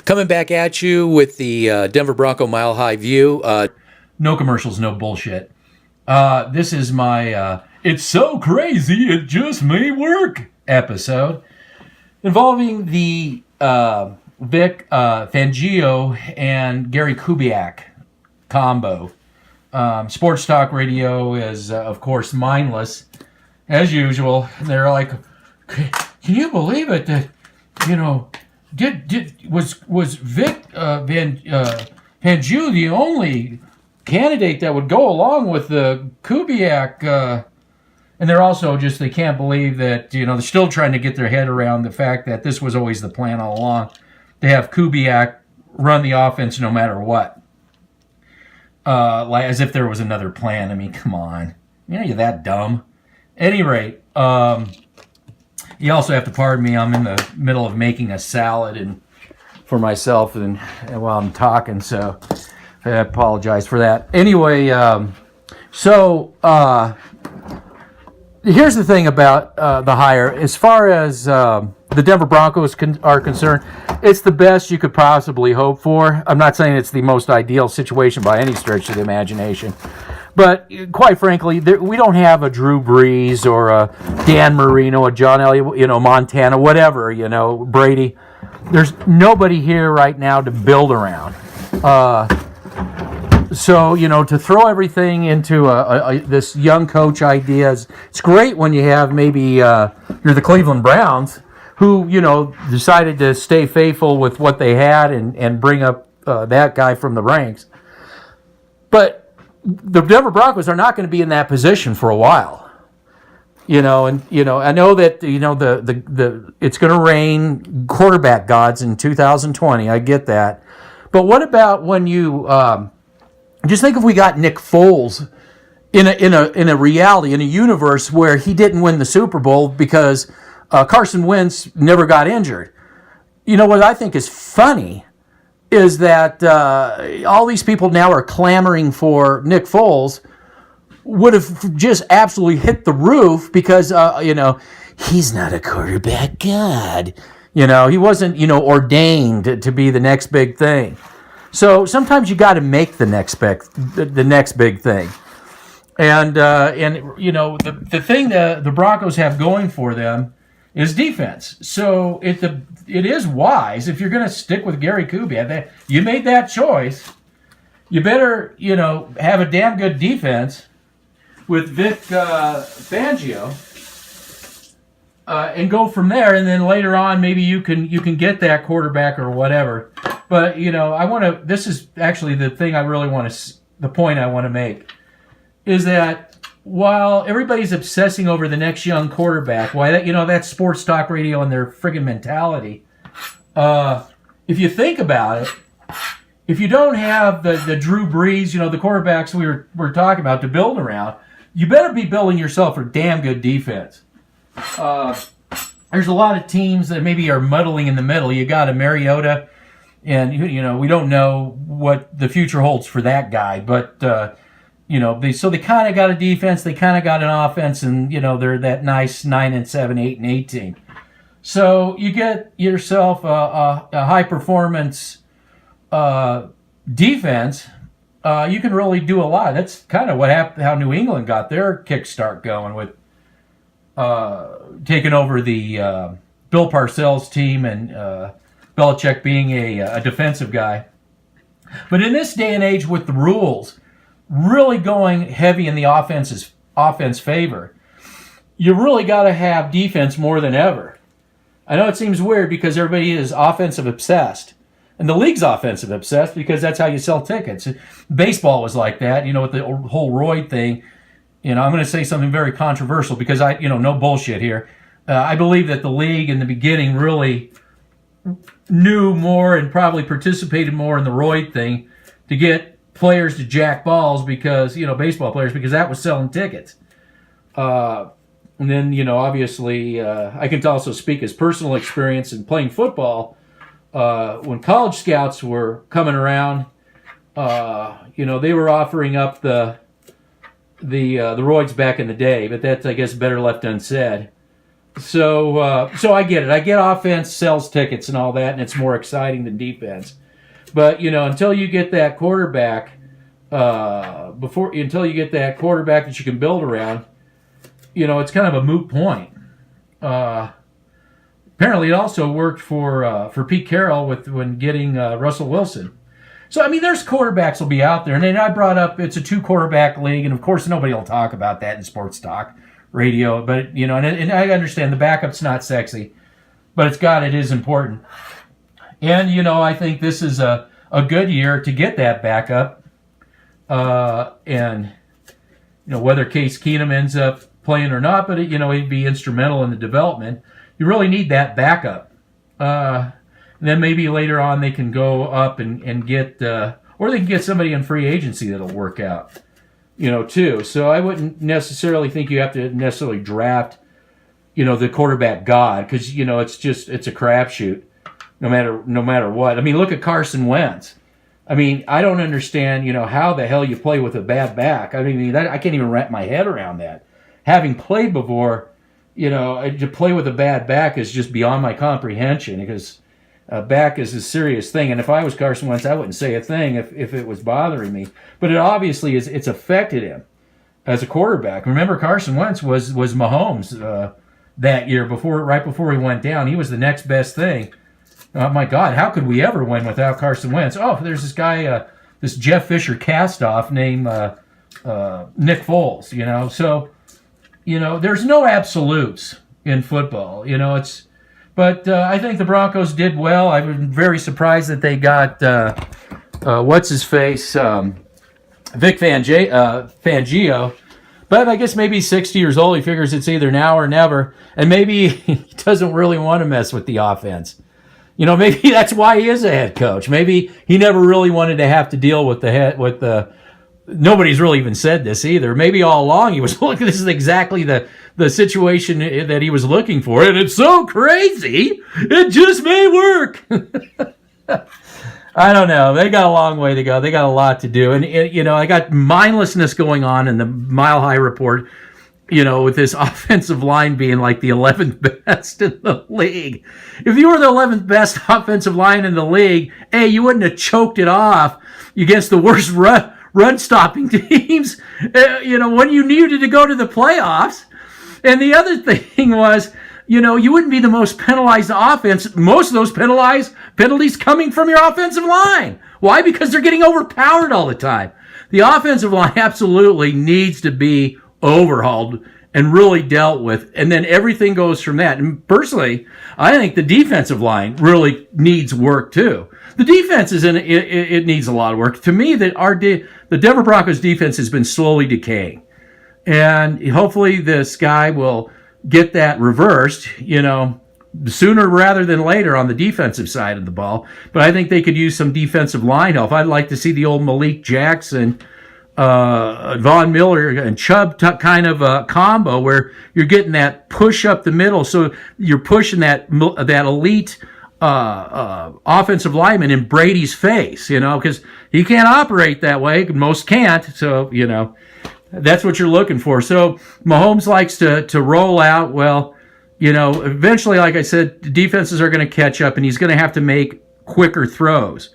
Coming back at you with the Denver Bronco Mile High View. No commercials, no bullshit. This is my It's So Crazy It Just May Work episode involving the Vic Fangio and Gary Kubiak combo. Sports talk radio is, of course, mindless, as usual. They're like, can you believe it that, was Vic Fangio the only candidate that would go along with the Kubiak? And they're also just, they can't believe that, they're still trying to get their head around the fact that this was always the plan all along, to have Kubiak run the offense no matter what. Like as if there was another plan. I mean, come on. You're that dumb. At any rate, you also have to pardon me. I'm in the middle of making a salad for myself and while I'm talking, so I apologize for that. Anyway, here's the thing about the hire. As far as the Denver Broncos are concerned, it's the best you could possibly hope for. I'm not saying it's the most ideal situation by any stretch of the imagination. But quite frankly, we don't have a Drew Brees or a Dan Marino, a John Elliott, Montana, whatever, Brady. There's nobody here right now to build around. So, to throw everything into this young coach idea, it's great when you have maybe you're the Cleveland Browns who, decided to stay faithful with what they had and bring up that guy from the ranks. But the Denver Broncos are not going to be in that position for a while. I know that, it's going to rain quarterback gods in 2020. I get that. But what about when you... just think if we got Nick Foles in a reality, in a universe where he didn't win the Super Bowl because Carson Wentz never got injured. What I think is funny is that all these people now are clamoring for Nick Foles would have just absolutely hit the roof because, he's not a quarterback god. He wasn't, ordained to be the next big thing. So sometimes you got to make the next big thing, and the thing that the Broncos have going for them is defense. So it is wise if you're going to stick with Gary Kubiak. You made that choice. You better have a damn good defense with Vic Fangio, and go from there. And then later on, maybe you can get that quarterback or whatever. But, this is actually the thing I really the point I want to make, is that while everybody's obsessing over the next young quarterback, that's sports talk radio and their friggin' mentality. If you think about it, if you don't have the Drew Brees, the quarterbacks we're talking about to build around, you better be building yourself a damn good defense. There's a lot of teams that maybe are muddling in the middle. You got a Mariota. And, we don't know what the future holds for that guy. But, they kind of got a defense. They kind of got an offense. And, they're that nice 9-7, 8-18. So you get yourself a high-performance defense. You can really do a lot. That's kind of how New England got their kickstart going with taking over the Bill Parcells team and Belichick being a defensive guy. But in this day and age with the rules really going heavy in the offense favor, you really got to have defense more than ever. I know it seems weird because everybody is offensive obsessed. And the league's offensive obsessed because that's how you sell tickets. Baseball was like that, with the whole Roy thing. I'm going to say something very controversial because no bullshit here. I believe that the league in the beginning really knew more and probably participated more in the Roy thing to get players to jack balls because, baseball players, because that was selling tickets. And then, obviously, I can also speak as personal experience in playing football. When college scouts were coming around, they were offering up the roids back in the day, but that's, I guess, better left unsaid. So I get it. I get offense sells tickets and all that, and it's more exciting than defense. But until you get that quarterback, until you get that quarterback that you can build around, it's kind of a moot point. Apparently, it also worked for Pete Carroll when getting Russell Wilson. So there's quarterbacks will be out there, and then I brought up it's a 2-quarterback league, and of course nobody will talk about that in sports talk radio. But and I understand the backup's not sexy, but it is important. And I think this is a good year to get that backup. And whether Case Keenum ends up playing or not, but he'd be instrumental in the development. You really need that backup. And then maybe later on they can go up and get, or they can get somebody in free agency that'll work out, too. So I wouldn't necessarily think you have to necessarily draft, the quarterback god, because it's a crapshoot, no matter what. Look at Carson Wentz. I don't understand, how the hell you play with a bad back. I can't even wrap my head around that. Having played before, to play with a bad back is just beyond my comprehension, because back is a serious thing. And if I was Carson Wentz, I wouldn't say a thing if it was bothering me. But it obviously it's affected him as a quarterback. Remember, Carson Wentz was Mahomes that year right before he went down. He was the next best thing. Oh my God, how could we ever win without Carson Wentz? Oh, there's this guy, this Jeff Fisher castoff named Nick Foles. So there's no absolutes in football. But I think the Broncos did well. I'm very surprised that they got what's his face, Vic Fangio. But I guess maybe he's 60 years old. He figures it's either now or never, and maybe he doesn't really want to mess with the offense. Maybe that's why he is a head coach. Maybe he never really wanted to have to deal with nobody's really even said this either. Maybe all along he was looking, this is exactly the situation that he was looking for, and it's so crazy, it just may work. I don't know. They got a long way to go. They got a lot to do. And, I got mindlessness going on in the Mile High Report, with this offensive line being like the 11th best in the league. If you were the 11th best offensive line in the league, you wouldn't have choked it off against the worst run-stopping teams, when you needed to go to the playoffs. And the other thing was, you wouldn't be the most penalized offense. Most of those penalties coming from your offensive line. Why? Because they're getting overpowered all the time. The offensive line absolutely needs to be overhauled and really dealt with, and then everything goes from that. And personally, I think the defensive line really needs work too. The defense it needs a lot of work. To me, the Denver Broncos defense has been slowly decaying, and hopefully this guy will get that reversed, sooner rather than later on the defensive side of the ball. But I think they could use some defensive line help. I'd like to see the old Malik Jackson, Von Miller and Chubb kind of a combo where you're getting that push up the middle, so you're pushing that elite offensive lineman in Brady's face, because he can't operate that way. Most can't, so that's what you're looking for. So Mahomes likes to roll out. Well, eventually, like I said, the defenses are going to catch up, and he's going to have to make quicker throws.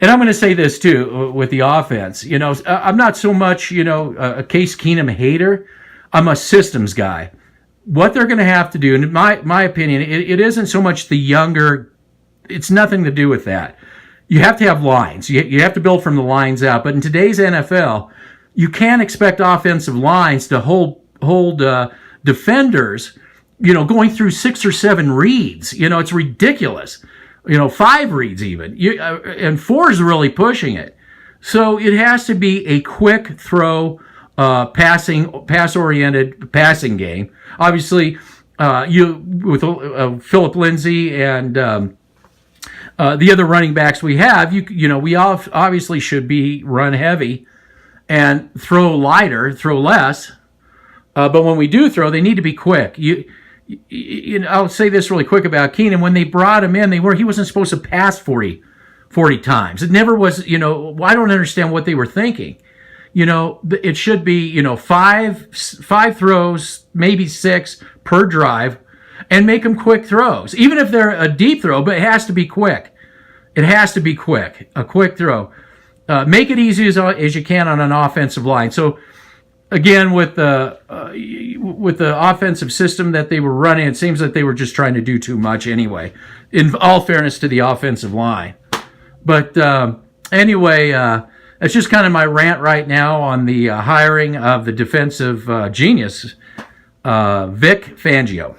And I'm going to say this, too, with the offense. I'm not so much, a Case Keenum hater. I'm a systems guy. What they're going to have to do, in my opinion, it isn't so much the younger. It's nothing to do with that. You have to have lines. You have to build from the lines out. But in today's NFL, you can't expect offensive lines to hold defenders, going through 6 or 7 reads. It's ridiculous. 5 reads even, and 4 is really pushing it. So it has to be a quick throw, pass-oriented passing game. Obviously, with Phillip Lindsay and the other running backs we have, we obviously should be run heavy and throw lighter, throw less. But when we do throw, they need to be quick. I'll say this really quick about Keenan. When they brought him in, he wasn't supposed to pass 40 times. It never was, I don't understand what they were thinking. it should be, five throws, maybe 6 per drive, and make them quick throws. Even if they're a deep throw, but it has to be quick. It has to be quick, a quick throw. Make it easy as you can on an offensive line. So, again, with the offensive system that they were running, it seems that they were just trying to do too much anyway, in all fairness to the offensive line. But anyway, that's just kind of my rant right now on the hiring of the defensive genius, Vic Fangio.